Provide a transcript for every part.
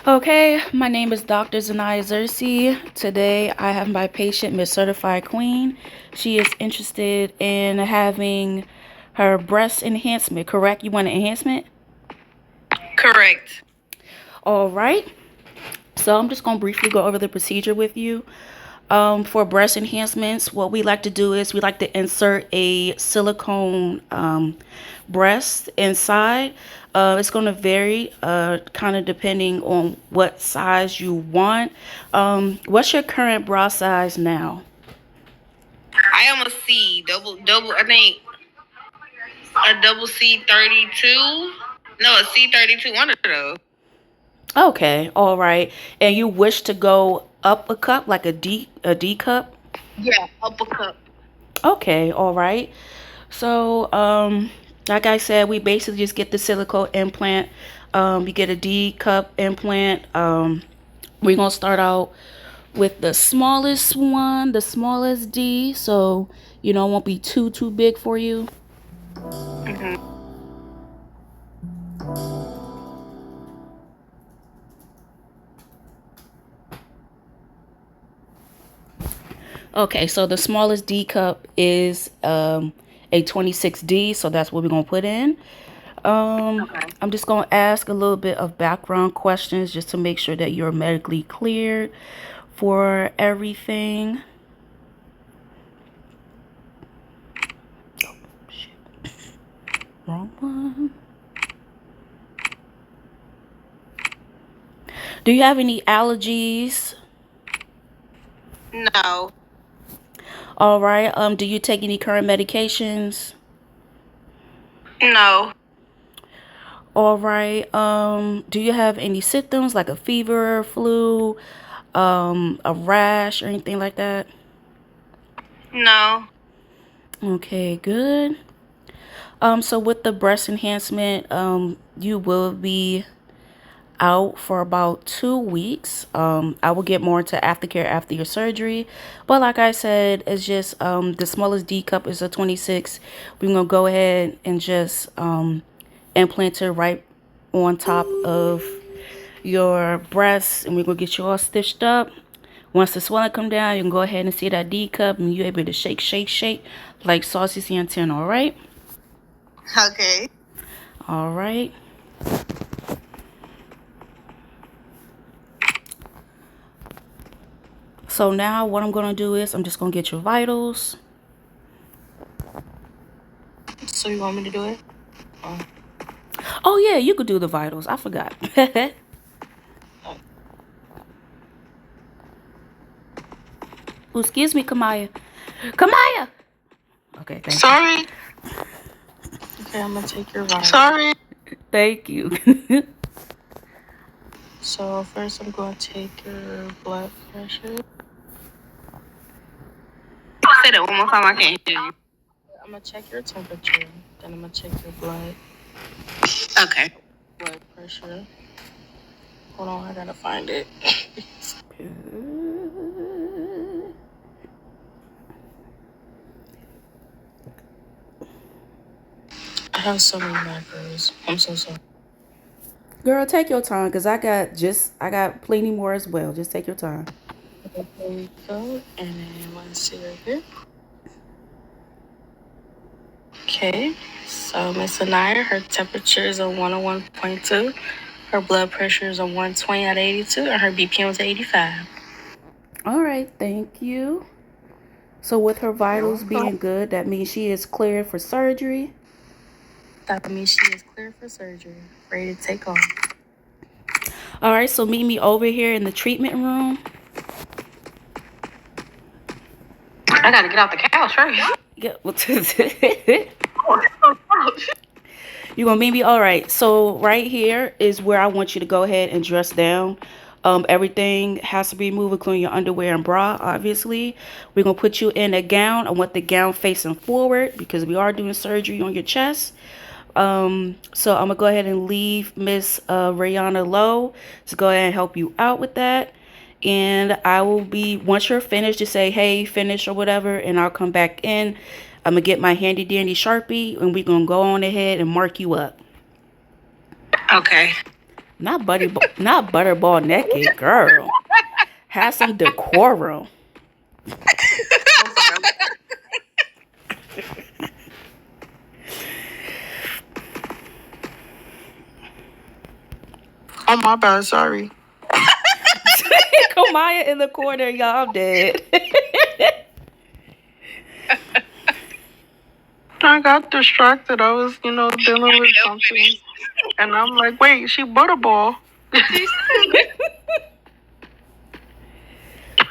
Okay, my name is Dr. Zanaya Zersi. Today I have my patient, Miss Certified Queen. She is interested in having her breast enhancement, correct? You want an enhancement? Correct. All right. So I'm just going to briefly go over the procedure with you. For breast enhancements, what we like to do is we like to insert a silicone breast inside. It's going to vary kind of depending on what size you want. What's your current bra size now? I am a C, double. I think a double C 32. No, a C 32. One of those. Okay, all right. And you wish to go up a cup, like a D cup? Yeah, upper cup. Okay, all right. So, like I said, we basically just get the silicone implant. You get a D cup implant. We're gonna start out with the smallest one, the smallest D, so it won't be too big for you. Hmm. Okay, so the smallest D cup is a 26D, so that's what we're gonna put in. Okay. I'm just gonna ask a little bit of background questions just to make sure that you're medically cleared for everything. Oh, shit. Wrong one. Do you have any allergies? No, All right. Do you take any current medications? no, All right. Do you have any symptoms like a fever, flu, a rash, or anything like that? no. Okay, good. So with the breast enhancement, you will be out for about 2 weeks. I will get more into aftercare after your surgery, but like I said, it's just the smallest D cup is a 26. We're gonna go ahead and just implant it right on top of your breasts, and we're gonna get you all stitched up. Once the swelling come down, you can go ahead and see that D cup, and you're able to shake like Saucy Santana. All right. Okay. All right. So now what I'm going to do is I'm just going to get your vitals. So you want me to do it? Oh, yeah, you could do the vitals. I forgot. Oh, excuse me, Kamaya. Kamaya! Okay, thank you. Sorry. Okay, I'm gonna take your vitals. Sorry. Thank you. So first, I'm gonna take your blood pressure. Say that one more time. I can't hear you. I'm gonna check your temperature. Then I'm gonna check your blood. Okay. Blood pressure. Hold on, I gotta find it. I have so many macros. I'm so sorry. Girl, take your time, because I got plenty more as well. Just take your time. Okay, here we go. And then let's see right here. Okay, so Miss Anaya, her temperature is a 101.2. Her blood pressure is a 120 out of 82, and her BPM is 85. All right, thank you. So with her vitals being good, that means she is cleared for surgery. That means she is clear for surgery, ready to take off. All right, so meet me over here in the treatment room. I gotta get off the couch, right? Yeah, you gonna meet me? All right. So right here is where I want you to go ahead and dress down. Everything has to be removed, including your underwear and bra. Obviously, we're gonna put you in a gown. I want the gown facing forward because we are doing surgery on your chest. So I'm gonna go ahead and leave Miss Rayana Lowe to go ahead and help you out with that. And I will be, once you're finished, just say, hey, finish or whatever, and I'll come back in. I'm gonna get my handy dandy Sharpie, and we're gonna go on ahead and mark you up. Okay. Not butterball naked, girl. Have some decorum. Oh, my bad. Sorry. Kamaya in the corner, y'all dead. I got distracted. I was, dealing with something. And I'm like, wait, she butterball.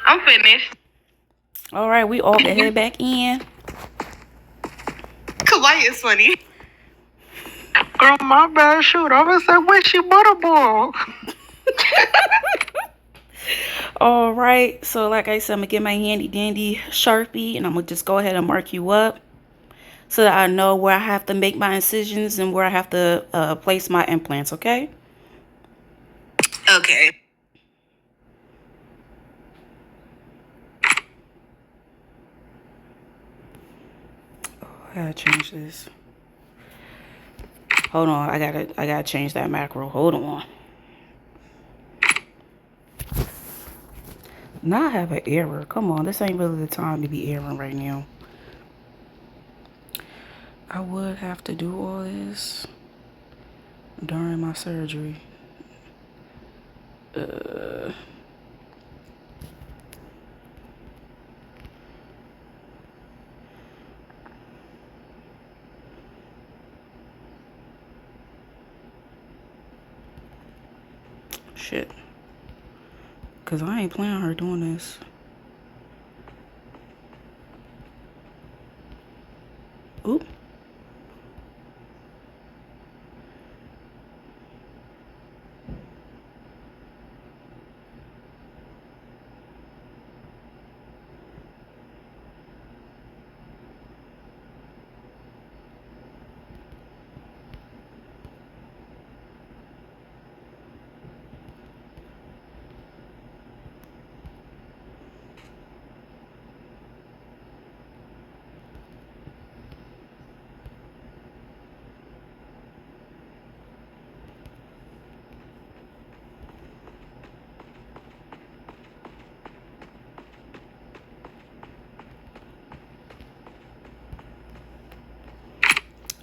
I'm finished. All right, we all can head back in. Kawaii is funny. Girl, my bad. Shoot, I was like, wait, she butterball. All right, so like I said, I'm gonna get my handy dandy Sharpie and I'm gonna just go ahead and mark you up so that I know where I have to make my incisions and where I have to place my implants, okay? Okay. I gotta change this. Hold on, I gotta change that macro. Hold on. Now I have an error. Come on, this ain't really the time to be erroring right now. I would have to do all this during my surgery. Shit. Cause I ain't planning on her doing this. Oop.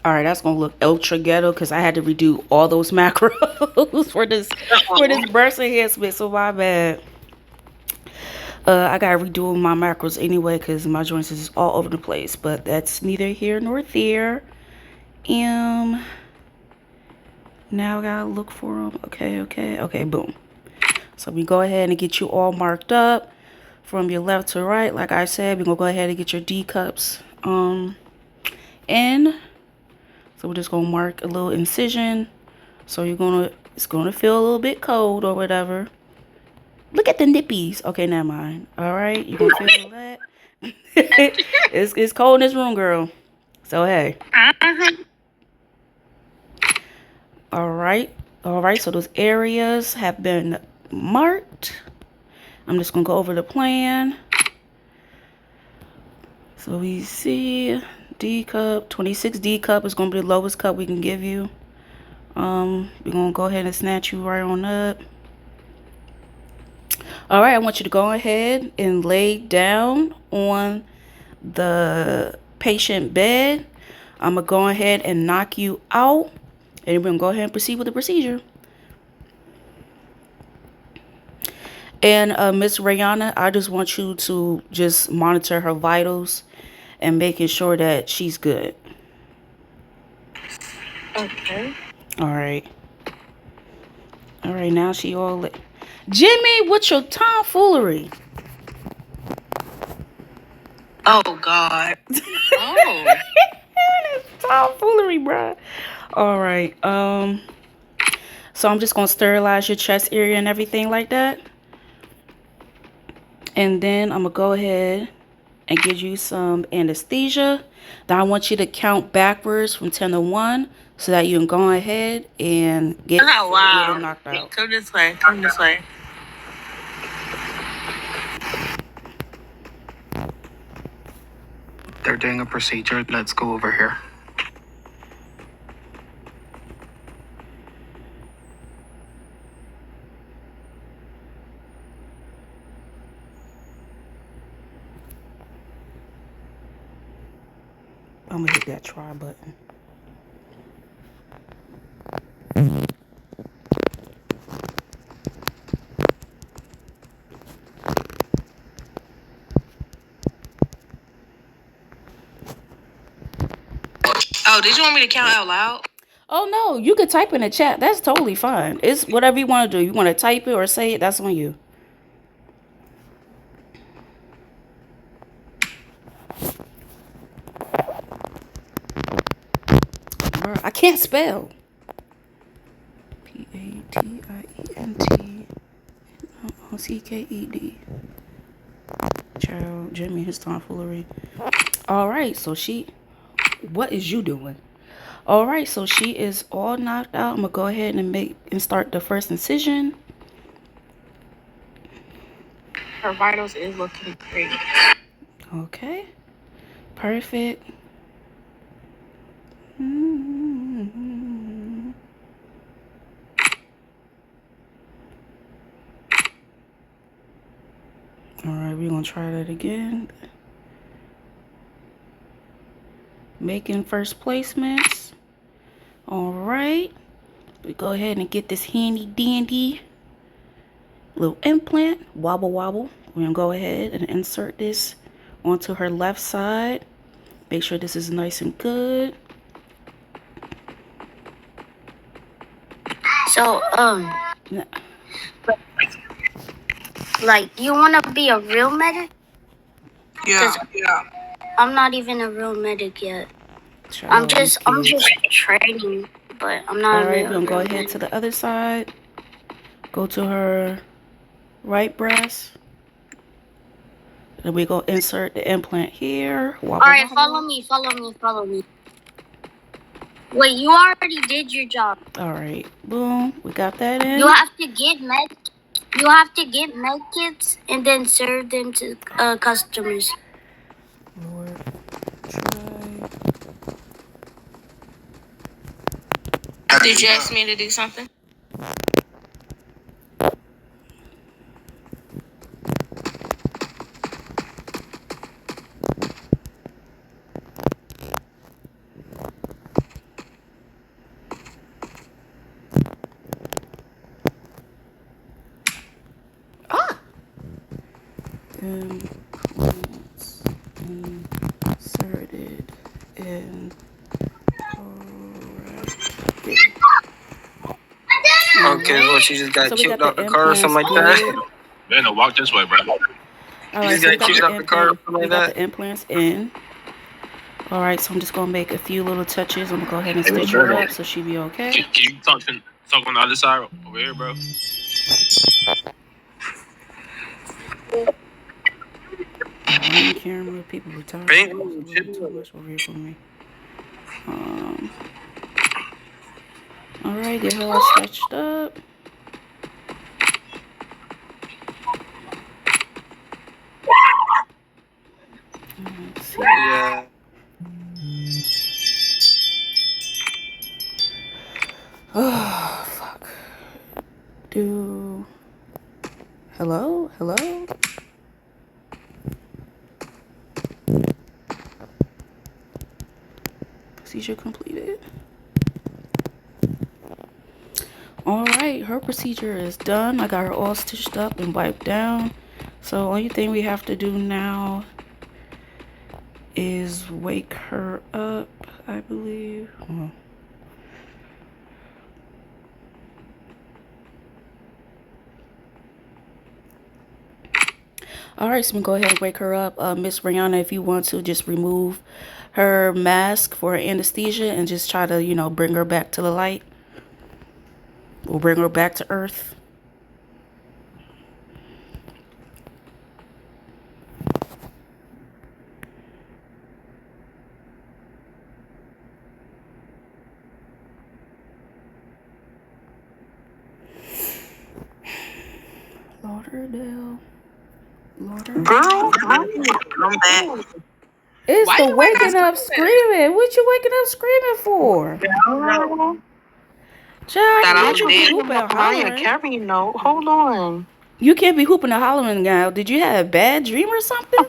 All right, that's gonna look ultra ghetto because I had to redo all those macros for this breast enhancement. So my bad. I gotta redo my macros anyway because my joints is all over the place. But that's neither here nor there. Now I gotta look for them. Okay, boom. So we go ahead and get you all marked up from your left to right. Like I said, we're gonna go ahead and get your D cups in. So we're just gonna mark a little incision. So it's gonna feel a little bit cold or whatever. Look at the nippies. Okay, never mind. All right, you gonna feel that? It's cold in this room, girl. So hey. All right. So those areas have been marked. I'm just gonna go over the plan. So we see D cup, 26 D cup is gonna be the lowest cup we can give you. We're gonna go ahead and snatch you right on up. All right, I want you to go ahead and lay down on the patient bed. I'm gonna go ahead and knock you out, and we're gonna go ahead and proceed with the procedure. And Miss Rayana, I just want you to just monitor her vitals and making sure that she's good. Okay. All right. Now she all lit. Jimmy, what's your tomfoolery? Oh, God. Oh. Tomfoolery, bruh. All right. So I'm just gonna sterilize your chest area and everything like that. And then I'm gonna go ahead and give you some anesthesia. Then I want you to count backwards from 10 to 1 so that you can go ahead and get knocked out. Come this way. Come this way. They're doing a procedure. Let's go over here. I'm gonna hit that try button. Oh, did you want me to count out loud? Oh no, you could type in the chat. That's totally fine. It's whatever you want to do. You want to type it or say it, that's on you. I can't spell. P-A-T-I-E-N-T-C-K-E-D. Child, Jimmy, his tomfoolery. All right, so what is you doing? All right, so she is all knocked out. I'm gonna go ahead and start the first incision. Her vitals is looking great. Okay, perfect. All right, we're gonna try that again. Making first placements. All right, we go ahead and get this handy dandy little implant. Wobble wobble. We're gonna go ahead and insert this onto her left side. Make sure this is nice and good. So, like, you want to be a real medic? Yeah. I'm not even a real medic yet. Child, I'm just training, but I'm not. All right, we're gonna go ahead to the other side. Go to her right breast. Then we go insert the implant here. Wobble, All right, wobble. follow me. Wait, you already did your job. All right, boom, we got that in. You have to get med kits and then serve them to customers. Lord, try. Did you ask me to do something? Implants inserted in Okay, well, she just got kicked out the car or something like that. Man, no, walk this way, bro. All right, so we got the implants in. All right, so I'm just gonna make a few little touches. I'm gonna go ahead and stitch her up so she be okay. Can you talk on the other side over here, bro? On camera, people retired. Too much over here for me. All right, get her all stretched up. Let's see. Yeah. Oh, fuck. Hello? Procedure completed. All right, her procedure is done. I got her all stitched up and wiped down. So only thing we have to do now is wake her up, I believe. All right, so we can go ahead and wake her up. Miss Brianna, if you want to, just remove her mask for anesthesia and just try to, bring her back to the light. We'll bring her back to earth. Lauderdale. Girl, I'm back. It's why the waking up screaming. What you waking up screaming for? Child, you be hooping and hollering. Hold on. You can't be hooping and hollering now. Did you have a bad dream or something?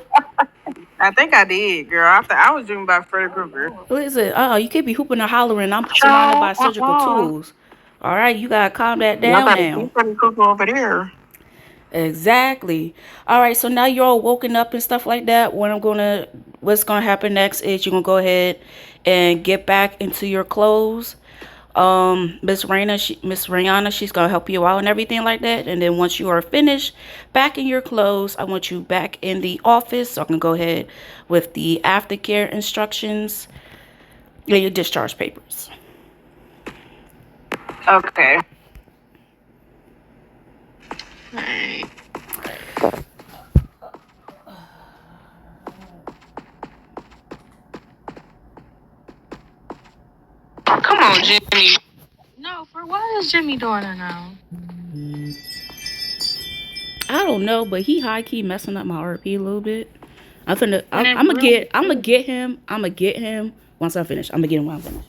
I think I did, girl. After I was dreaming about Freddy Krueger. Listen, you can't be hooping and hollering. I'm surrounded by surgical tools. All right, you gotta calm that down Nobody now. see Freddy Krueger over there. Exactly. All right, so now you're all woken up and stuff like that. What's gonna happen next is you're gonna go ahead and get back into your clothes. Miss Rihanna, she's gonna help you out and everything like that. And then once you are finished back in your clothes, I want you back in the office. So I can go ahead with the aftercare instructions and your discharge papers. Okay. Right. Come on, Jimmy. No, for what is Jimmy doing it now? I don't know, but he high key messing up my RP a little bit. I'm gonna get him. I'm gonna get him once I finish. I'm gonna get him when I finish.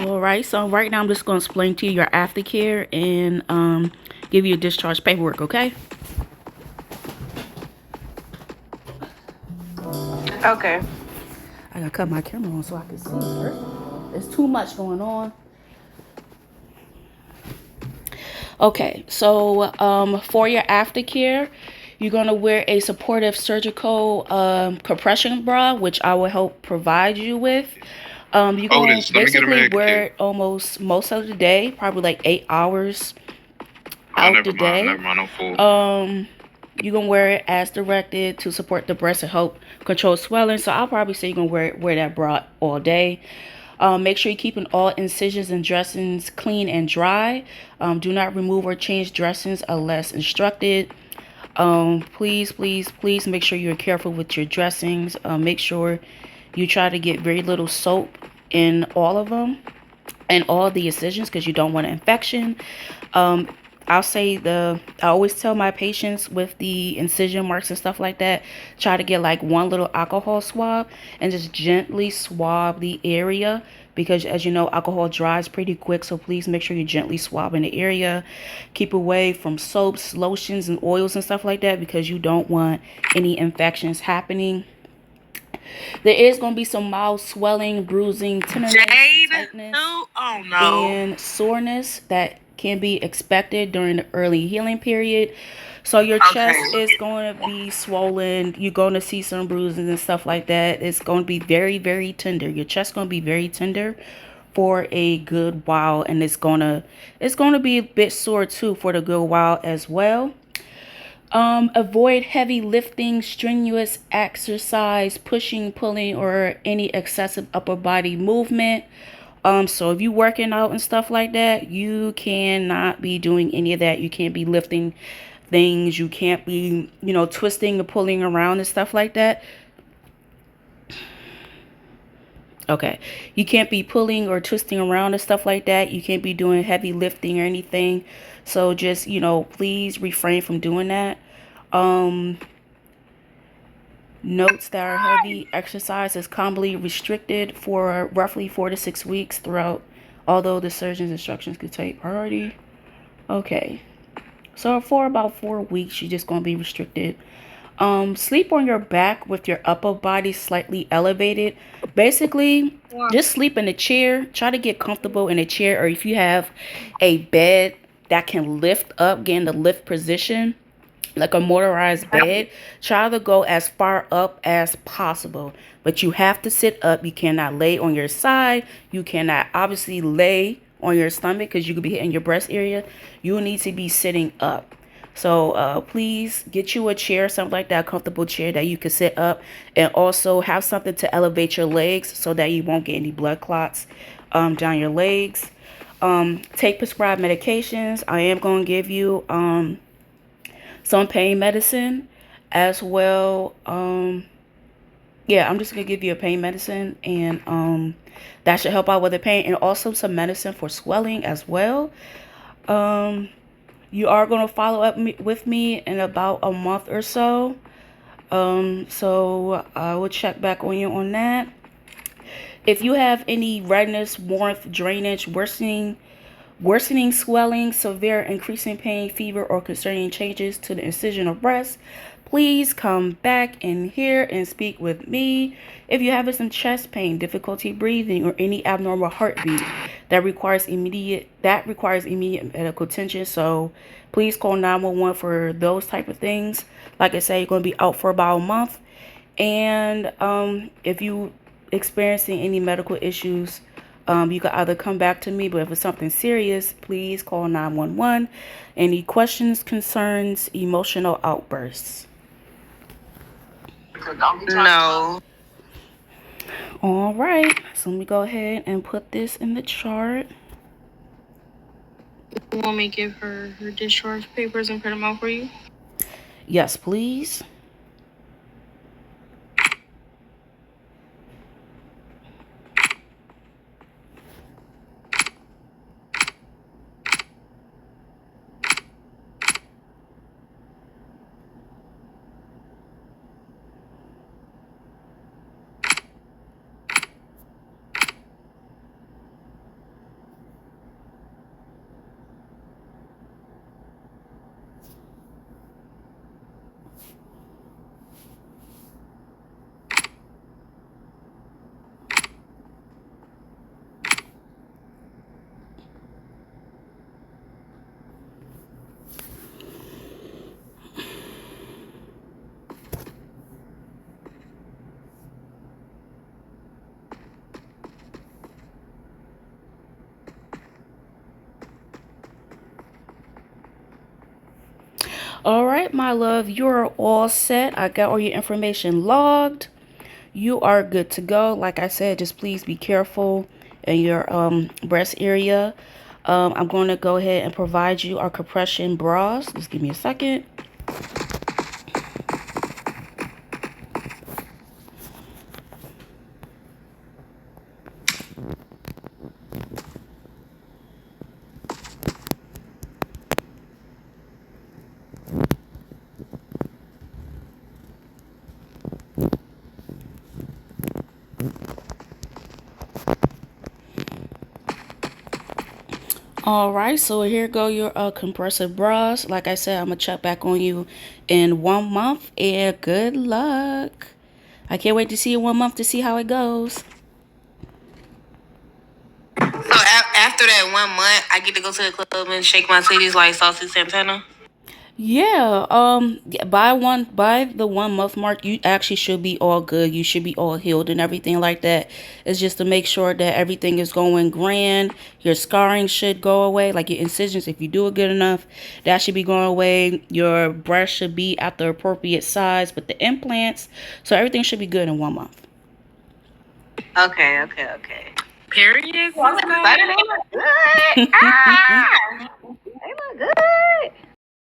All right, so right now I'm just going to explain to you your aftercare and give you a discharge paperwork, okay? Okay. I gotta cut my camera on so I can see first. There's too much going on. Okay, so for your aftercare, you're gonna wear a supportive surgical compression bra, which I will help provide you with. You can basically wear it almost most of the day, probably like 8 hours out the day. You can wear it as directed to support the breast and help control swelling. So I'll probably say you can wear that bra all day. Make sure you're keeping all incisions and dressings clean and dry. Do not remove or change dressings unless instructed. Please make sure you're careful with your dressings. Make sure you try to get very little soap in all of them and all the incisions because you don't want an infection. I always tell my patients with the incision marks and stuff like that, try to get like one little alcohol swab and just gently swab the area because as you know, alcohol dries pretty quick. So please make sure you gently swab in the area. Keep away from soaps, lotions, and oils and stuff like that because you don't want any infections happening. There is going to be some mild swelling, bruising, tenderness, tightness, and soreness that can be expected during the early healing period. So your chest is going to be swollen. You're going to see some bruises and stuff like that. It's going to be very, very tender. Your chest going to be very tender for a good while, and it's going to be a bit sore too for the good while as well. Avoid heavy lifting, strenuous exercise, pushing, pulling, or any excessive upper body movement. So if you're working out and stuff like that, you cannot be doing any of that. You can't be lifting things. You can't be, twisting and pulling around and stuff like that. Okay. You can't be pulling or twisting around and stuff like that. You can't be doing heavy lifting or anything. So just, please refrain from doing that. Notes that are heavy exercise is commonly restricted for roughly 4 to 6 weeks throughout, although the surgeon's instructions could take priority. Okay. So for about 4 weeks, you're just going to be restricted. Sleep on your back with your upper body slightly elevated. Basically, just sleep in a chair. Try to get comfortable in a chair, or if you have a bed that can lift up, get in the lift position, like a motorized bed, try to go as far up as possible. But you have to sit up. You cannot lay on your side. You cannot obviously lay on your stomach because you could be hitting your breast area. You need to be sitting up. So please get you a chair, something like that, a comfortable chair that you can sit up, and also have something to elevate your legs so that you won't get any blood clots down your legs. Take prescribed medications. I am going to give you some pain medicine as well. Yeah, I'm just going to give you a pain medicine, and that should help out with the pain, and also some medicine for swelling as well. You are going to follow up with me in about a month or so. So I will check back on you on that. If you have any redness, warmth, drainage, worsening swelling, severe increasing pain, fever, or concerning changes to the incision or breast, please come back in here and speak with me. If you're having some chest pain, difficulty breathing, or any abnormal heartbeat that requires immediate medical attention, so please call 911 for those type of things. Like I said, you're going to be out for about a month. And if you experiencing any medical issues, you can either come back to me, but if it's something serious, please call 911. Any questions, concerns, emotional outbursts? No. All right, so let me go ahead and put this in the chart. You want me to give her her discharge papers and print them out for you? Yes, please. All right, my love, you're all set. I got all your information logged. You are good to go. Like I said, just please be careful in your breast area. I'm going to go ahead and provide you our compression bras. Just give me a second. All right, so here go your compressive bras. Like I said, I'm gonna check back on you in 1 month, and good luck. I can't wait to see you in 1 month to see how it goes. So after that 1 month, I get to go to the club and shake my titties like Saucy Santana. Yeah, by the 1 month mark, you actually should be all good. You should be all healed and everything like that. It's just to make sure that everything is going grand. Your scarring should go away, like your incisions, if you do it good enough, that should be going away. Your breast should be at the appropriate size with the implants. So everything should be good in 1 month. Okay. Period. Well, I'm excited. They look good. They look good.